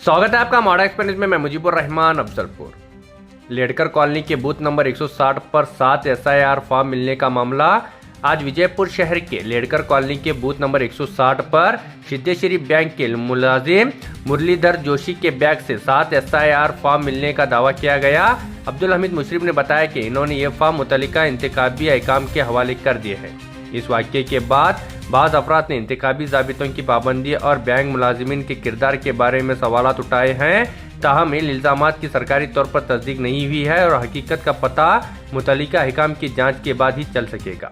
स्वागत है आपका मॉडा एक्सप्रेस में। मैं मुजीबुर रहमान अफजलपुर। लेडकर कॉलोनी के बूथ नंबर 160 पर 7 SIR फॉर्म मिलने का मामला आज विजयपुर शहर के लेडकर कॉलोनी के बूथ नंबर 160 पर सिद्धेश्वरी बैंक के मुलाजिम मुरलीधर जोशी के बैग से 7 SIR फॉर्म मिलने का दावा किया गया। अब्दुल हमीद मुशरिफ ने बताया कि इन्होंने ये फॉर्म मुतल्लिका इंतखाबी अहकाम के हवाले कर दिए हैं। इस वाक़े के बाद बाज़ अफराद ने इंतखाबी ज़ाबितों की पाबंदी और बैंक मुलाजिमीन के किरदार के बारे में सवालात उठाए हैं। ताहम इन इल्ज़ामात की सरकारी तौर पर तस्दीक नहीं हुई है और हकीकत का पता मुतल्लिका अहकाम की जांच के बाद ही चल सकेगा।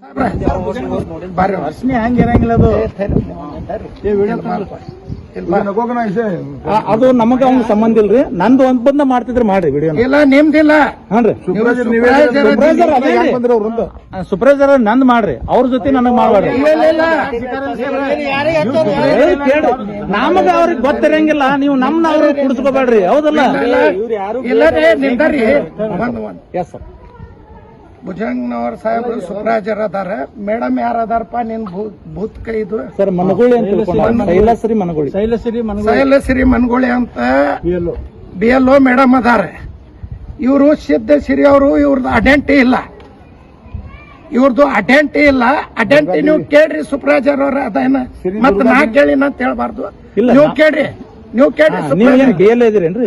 ಅದು ನಮಗೆ ಅವ್ನ ಸಂಬಂಧ ಇಲ್ರಿ, ನಂದು ಒಂದ್ ಮಾಡ್ತಿದ್ರೆ ಮಾಡ್ರಿ ವಿಡಿಯೋ. ಇಲ್ಲ ನಿಮ್ದಿಲ್ಲ ಹಾನ್ರಿ, ಸೂಪರ್ವೈಸರ್ ನಂದ್ ಮಾಡ್ರಿ, ಅವ್ರ ಜೊತೆ ನನಗ್ ಮಾಡ್ಬೇಡ್ರಿ. ನಮಗ ಅವ್ರಿಗೆ ಗೊತ್ತಿರಂಗಿಲ್ಲ, ನೀವು ನಮ್ನ ಅವ್ರಿಗೆ ಕುಡಿಸ್ಕೋಬೇಡ್ರಿ. ಹೌದಲ್ಲ? Yes sir. ಭುಜಂಗನವರ್ ಸಾಹೇಬ್ರು ಸೂಪರ್ವೈಸರ್ ಅದಾರ, ಮೇಡಮ್ ಯಾರ ಅದಾರಪ್ಪ ನಿನ್ ಬೂತ್ ಕೈದು? ಸರ್ ಮನಗೋಳಿ ಅಂತ ತಿಳ್ಕೊಂಡ, ಶೈಲಶ್ರೀ ಮನಗೋಳಿ. ಶೈಲಶ್ರೀ ಮನಗೋಳಿ ಅಂತ BLO ಮೇಡಮ್ ಅದಾರ. ಇವರು ಸಿದ್ದಶ್ರೀ ಅವರು, ಇವ್ರದ್ದು ಐಡೆಂಟಿ ಇಲ್ಲ, ಐಡೆಂಟಿ ನೀವು ಕೇಳ್ರಿ. ಸೂಪರ್ವೈಸರ್ ಅವ್ರ ಅದೇನ ಮತ್ ನಾ ಕೇಳಿನ ಅಂತ ಹೇಳ್ಬಾರ್ದು. ನೀವು ಕೇಳ್ರಿ. ನೀವೇನ್ BLO ಇದೀರೇನ್ರಿ?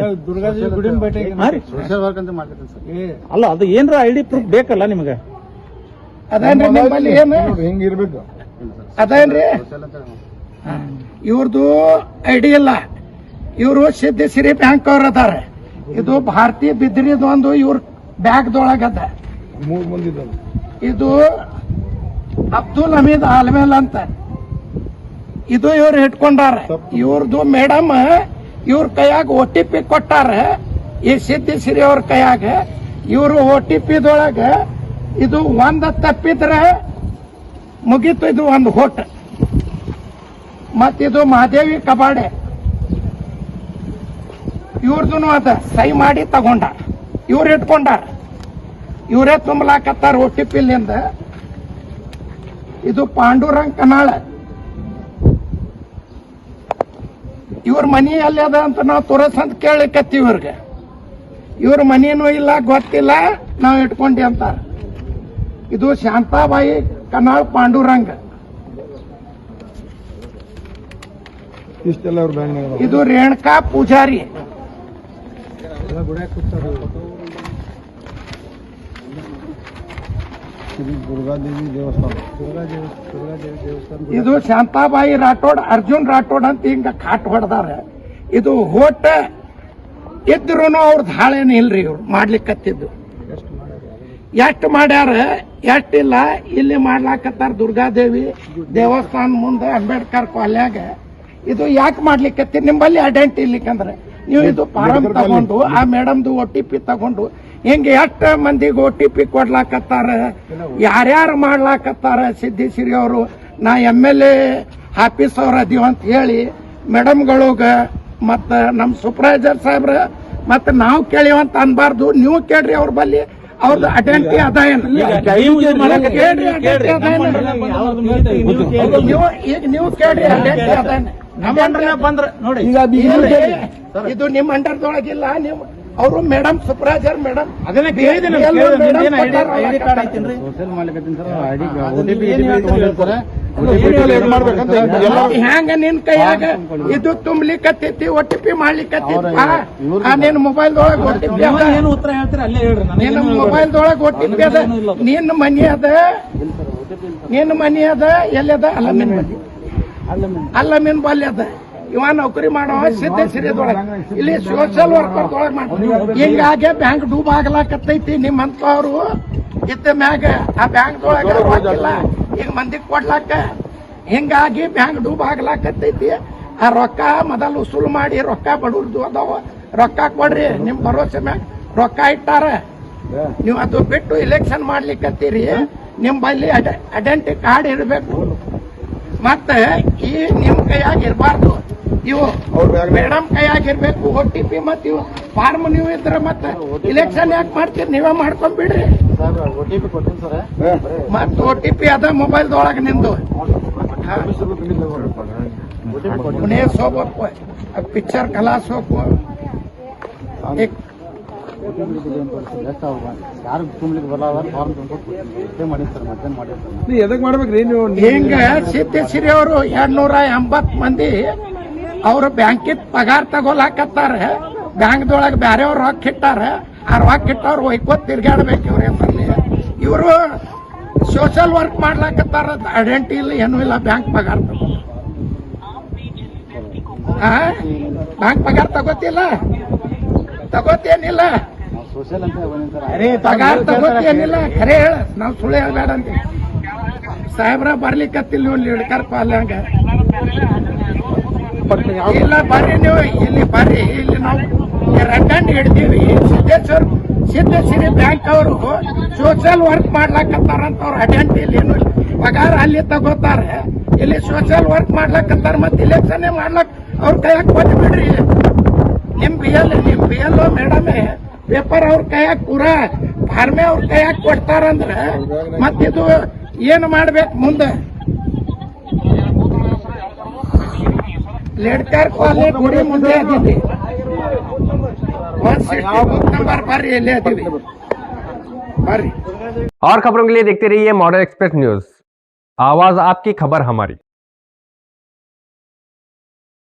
ಅಲ್ಲ, ಅದು ಏನ್ರ ID ಪ್ರೂಫ್ ಬೇಕಲ್ಲ ನಿಮ್ಗೆ? ಅದೇನ್ರಿ ನಿಮ್ಮಲ್ಲಿ ಏನು ಹಿಂಗಿರ್ಬೇಕು ಅದೇನ್ರಿ? ಇವ್ರದ್ದು ID ಇಲ್ಲ. ಇವರು ಸಿದ್ದಶ್ರೀ ಬ್ಯಾಂಕ್ ಅವ್ರ ಅದಾರ. ಇದು ಭಾರತೀಯ ಬಿದ್ರಿದು ಒಂದು ಇವ್ರ ಬ್ಯಾಗ್ದೊಳಗದ. ಇದು ಅಬ್ದುಲ್ ಹಮೀದ್ ಆಲ್ಮೇಲ್ ಅಂತ ಇದು ಇವ್ರು ಇಟ್ಕೊಂಡಾರ. ಇವ್ರದ್ದು ಮೇಡಮ್ ಇವ್ರ ಕೈಯಾಗ OTP ಕೊಟ್ಟಾರ. ಈ ಸಿದ್ದಶ್ರೀ ಅವ್ರ ಕೈಯಾಗ ಇವರು OTPದೊಳಗ ಇದು ಒಂದ ತಪ್ಪಿದ್ರೆ ಮುಗೀತು, ಇದು ಒಂದು ಹೋಟ್. ಮತ್ತಿದು ಮಹಾದೇವಿ ಕಬಾಡೆ ಇವ್ರದ್ದು ಅದ ಸಹಿ ಮಾಡಿ ತಗೊಂಡ, ಇವ್ರು ಇಟ್ಕೊಂಡಾರ. ಇವರೇ ತುಂಬಲಾಕತ್ತಾರ OTPಲಿಂದ. ಇದು ಪಾಂಡುರಂಗ್ ಕನಾಳ, ಇವ್ರ ಮನಿ ಎಲ್ಲಿ ಅದ ಅಂತ ನಾವು ತೋರಸಂತ ಕೇಳಕತ್ತೀವಿ. ಇವ್ರಿಗೆ ಇವ್ರ ಮನಿನೂ ಇಲ್ಲ, ಗೊತ್ತಿಲ್ಲ, ನಾವು ಇಟ್ಕೊಂಡಿ ಅಂತ. ಇದು ಶಾಂತಾಬಾಯಿ ಕನಾಳ್ ಪಾಂಡುರಂಗ. ಇದು ರೇಣುಕಾ ಪೂಜಾರಿ. ಇದು ಶಾಂತಾಬಾಯಿ ರಾಠೋಡ್, ಅರ್ಜುನ್ ರಾಠೋಡ್ ಅಂತ ಹಿಂಗ ಕಾಟ್ ಹೊಡೆದಾರ. ಇದು ಹೋಟ ಇದ್ರು ಅವ್ರದ್ದು ಹಾಳೇನು ಇಲ್ರಿ. ಇವ್ರು ಮಾಡ್ಲಿಕ್ಕತ್ತಿದ್ದು ಎಷ್ಟು ಮಾಡ್ಯಾರ ಎಷ್ಟಿಲ್ಲ. ಇಲ್ಲಿ ಮಾಡ್ಲಾಕತ್ತಾರ ದುರ್ಗಾದೇವಿ ದೇವಸ್ಥಾನ ಮುಂದೆ ಅಂಬೇಡ್ಕರ್ ಕಾಲ್ಯಾಗ. ಇದು ಯಾಕೆ ಮಾಡ್ಲಿಕ್ಕತ್ತೀರಿ? ನಿಮ್ಮಲ್ಲಿ ಐಡೆಂಟಿ ಇರ್ಲಿಕ್ಕಂದ್ರೆ ನೀವು ಇದು ಫಾರಂ ತಗೊಂಡು ಆ ಮೇಡಮ್ದು OTP ತಗೊಂಡು ಹಿಂಗೆ ಎಷ್ಟು ಮಂದಿಗೆ OTP ಕೊಡ್ಲಾಕತ್ತಾರ, ಯಾರ್ಯಾರು ಮಾಡ್ಲಾಕತ್ತಾರ. ಸಿದ್ದಶ್ರೀ ಅವರು ನಾ MLA ಆಫೀಸ್ ಅವ್ರ ಅದೀವ ಅಂತ ಹೇಳಿ ಮೇಡಮ್ಗಳಗ ಮತ್ತ ನಮ್ ಸೂಪರ್ವೈಸರ್ ಸಾಹೇಬ್ರ ಮತ್ತ ನಾವು ಕೇಳಿವಂತ ಅನ್ಬಾರ್ದು. ನೀವು ಕೇಳ್ರಿ ಅವ್ರ ಬಲ್ಲಿ, ಅವ್ರದ್ದು ಐಡೆಂಟಿ ಅದ ಏನು? ನೀವು ಕೇಳ್ರಿ ಐಡೆಂಟಿ ಅದೇನು? ಇದು ನಿಮ್ ಅಂಡರ್ದೊಳಗಿಲ್ಲ. ನೀವು ಅವರು ಮೇಡಮ್ ಸೂಪರ್ವೈಸರ್ ಮೇಡಮ್ ಹ್ಯಾಂಗ ನಿನ್ ಕೈಯಾಗ ಇದು ತುಂಬ್ಲಿಕ್ಕತ್ತೈತಿ, OTP ಮಾಡ್ಲಿಕ್ಕತ್ತೈತಿ. ನಿನ್ ಮೊಬೈಲ್ದೊಳಗ OTP ಅದ, ನಿನ್ನ ಮೊಬೈಲ್ದೊಳಗ OTP ಅದ. ನಿನ್ನ ಮನಿ ಅದ ಎಲ್ಲಿ ಅದ? ಅಲ್ಲಮೀನ್ ಬಲ್ಲಿ ಅದ. ಇವ ನೌಕರಿ ಮಾಡೋ ಸಿದ್ದಶ್ರೀದೊಳಗ, ಇಲ್ಲಿ ಸೋಷಿಯಲ್ ವರ್ಕರ್ ದೊಳಗ ಮಾಡ. ಹಿಂಗಾಗಿ ಬ್ಯಾಂಕ್ ಡೂಬ್ ಆಗ್ಲಾಕತ್ತೈತಿ. ನಿಮ್ಮಂತವ್ರು ಇದ್ದ ಮ್ಯಾಗ ಆ ಬ್ಯಾಂಕ್ ದೊಳಗ ರೊಕ್ಕಿಲ್ಲ ಈಗ ಮಂದಿಗೆ ಕೊಡ್ಲಾಕ. ಹಿಂಗಾಗಿ ಬ್ಯಾಂಕ್ ಡೂಬ್ ಆಗ್ಲಾಕತ್ತೈತಿ. ಆ ರೊಕ್ಕ ಮೊದಲು ಉಸುಲು ಮಾಡಿ ರೊಕ್ಕ ಬಡವ್ರದ್ದು ಅದಾವ, ರೊಕ್ಕ ಕೊಡ್ರಿ. ನಿಮ್ ಭರೋಸೆ ಮ್ಯಾಗ ರೊಕ್ಕ ಇಟ್ಟಾರ. ನೀವು ಅದು ಬಿಟ್ಟು ಇಲೆಕ್ಷನ್ ಮಾಡ್ಲಿಕ್ಕತ್ತೀರಿ. ನಿಮ್ ಬಲ್ಲಿ ಐಡೆಂಟಿ ಕಾರ್ಡ್ ಇರಬೇಕು. ಮತ್ತೆ ಈ ನಿಮ್ ಕೈಯಾಗ ಇರಬಾರ್ದು, ಇವು ಮೇಡಮ್ ಕೈಯಾಗಿರ್ಬೇಕು. OTP ಮತ್ತೆ ಇವು ಫಾರ್ಮ್ ನೀವು ಇದ್ರೆ ಮತ್ತೆ ಇಲೆಕ್ಷನ್ ಯಾಕೆ ಮಾಡ್ತೀರಿ? ನೀವೇ ಮಾಡ್ಕೊಂಡ್ಬಿಡ್ರಿ. ಮತ್ತೆ OTP ಅದ ಮೊಬೈಲ್ದೊಳಗ ನಿಮ್ದು. उन्हें सोबत पिक्चर क्लास हो एक ಯಾರು ತುಂಬಲಿಕ್ಕೆ ಬರಲ್ಲ ಫಾರ್ಮ್ ತುಂಬ ಮಾಡಿರ್ತಾರೆ ಮಧ್ಯಾಹ್ನ ಮಾಡಿರ್ತಾರೆ ಎದಕ್ ಮಾಡ್ಬೇಕ್ರಿ ನೀವು ಹಿಂಗ ಸಿದ್ದೇಶ್ವರಿ ಅವರು 280 ಮಂದಿ ಅವ್ರು ಬ್ಯಾಂಕಿತ್ ಪಗಾರ ತಗೊಲಾಕತ್ತಾರ ಬ್ಯಾಂಕ್ದೊಳಗೆ ಬ್ಯಾರೆಯವ್ರು ರೊಕ್ಕ ಇಟ್ಟಾರ ಆ ರೊಕ್ಕ ಇಟ್ಟವ್ರು ಒಯ್ಕೋತ್ ತಿರ್ಗಾಡ್ಬೇಕು ಇವ್ರ ಹೆಸರಲ್ಲಿ ಇವರು ಸೋಷಿಯಲ್ ವರ್ಕ್ ಮಾಡ್ಲಾಕತ್ತಾರ ಐಡೆಂಟಿ ಇಲ್ಲ ಏನೂ ಇಲ್ಲ ಬ್ಯಾಂಕ್ ಪಗಾರ ಬ್ಯಾಂಕ್ ಪಗಾರ ತಗೋತೇನಿಲ್ಲ ಸೋಷಿಯಲ್ ಅಂತ ಪಗಾರ ತಗೋತೇನಿಲ್ಲ ಖರೆ ಹೇಳ ನಾವು ಸುಳ್ಳು ಹೇಳ್ಬೇಡ ಅಂತ ಸಾಹೇಬ್ರ ಬರ್ಲಿಕ್ಕತ್ತಿಲ್ಲ ನೀವು ಲಿಡ್ಕರ್ ಪಾಲ್ಯಾಂಗ ಇಲ್ಲ ಬರ್ರಿ ನೀವು ಇಲ್ಲಿ ಬರ್ರಿ ಇಲ್ಲಿ ನಾವು ರೆಡ್ಡಂಡ್ ಹಿಡ್ತೀವಿ ಸಿದ್ದೇಶ್ವರಿ ಬ್ಯಾಂಕ್ ಅವರು ಸೋಷಿಯಲ್ ವರ್ಕ್ ಮಾಡ್ಲಾಕತ್ತಾರಂತ ಅವ್ರ ಐಡೆಂಟಿ ಇಲ್ಲಿ ಏನು ಪಗಾರ ಅಲ್ಲಿ ತಗೋತಾರೆ ಇಲ್ಲಿ ಸೋಷಿಯಲ್ ವರ್ಕ್ ಮಾಡ್ಲಾಕತ್ತಾರ ಮತ್ತೆ ಇಲೆಕ್ಷನ್ ಮಾಡ್ಲಾಕ್ ಅವ್ರ ಕೈಯಾಗ ಕೊಟ್ಟು ಬಿಡ್ರಿ ನಿಮ್ ಬಿ ಎಲ್ ಮೇಡಮೇ ಪೇಪರ್ ಅವ್ರ ಕೈಯಾಗ ಪೂರಾ ಫಾರ್ಮೆ ಅವ್ರ ಕೈಯಾಗ ಕೊಡ್ತಾರಂದ್ರ ಮತ್ತಿದು ಏನು ಮಾಡ್ಬೇಕು ಮುಂದೆ ಲೇಡ್ಕರ್ ಕಾಲನಿ ಗುಡಿ ಮುಂದೆ ಅದೀವಿ 160 ನಂಬರ್ ಬರ್ರಿ ಎಲ್ಲೇ ಅದೀವಿ ಬರ್ರಿ और खबरों के लिए देखते रहिए मॉडल एक्सप्रेस न्यूज, आवाज आपकी खबर हमारी।